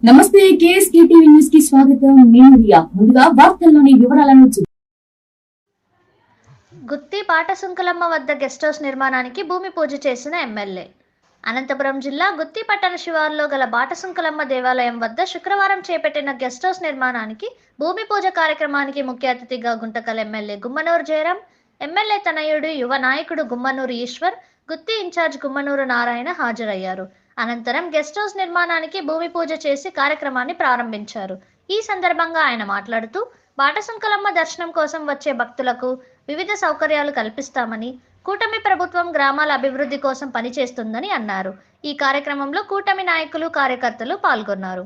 నమస్తే KSK TV news కి స్వాగతం. నేను రియా. ముందుగా వార్తల్లోని వివరాలను గుత్తి పాటసుంకులమ్మ వద్ద గెస్ట్ హౌస్ నిర్మాణానికి భూమి పూజ చేసిన ఎమ్మెల్యే. అనంతపురం జిల్లా గుత్తి పట్టణ శివారులో గల బాటసుంకులమ్మ దేవాలయం వద్ద శుక్రవారం చేపట్టిన గెస్ట్ హౌస్ నిర్మాణానికి భూమి పూజ కార్యక్రమానికి ముఖ్య అతిథిగా గుంటకల్ ఎమ్మెల్యే గుమ్మనూరు జయరాం, ఎమ్మెల్యే తనయుడు యువ నాయకుడు గుమ్మనూరు ఈశ్వర్, గుత్తి ఇన్ఛార్జ్ గుమ్మనూరు నారాయణ హాజరయ్యారు. అనంతరం గెస్ట్ హౌస్ నిర్మాణానికి భూమి పూజ చేసి కార్యక్రమాన్ని ప్రారంభించారు. ఈ సందర్భంగా ఆయన మాట్లాడుతూ బాటసుంకులమ్మ దర్శనం కోసం వచ్చే భక్తులకు వివిధ సౌకర్యాలు కల్పిస్తామని, కూటమి ప్రభుత్వం గ్రామాల అభివృద్ధి కోసం పనిచేస్తుందని అన్నారు. ఈ కార్యక్రమంలో కూటమి నాయకులు, కార్యకర్తలు పాల్గొన్నారు.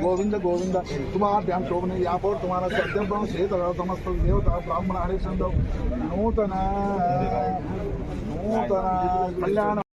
गोविंद गोविंद तुम्हाभ्यां शोभने यापोर तुम्हारा सत्यम शेत समस्त देवता ब्राह्मण हरिचंद नूतन नूतन कल्याण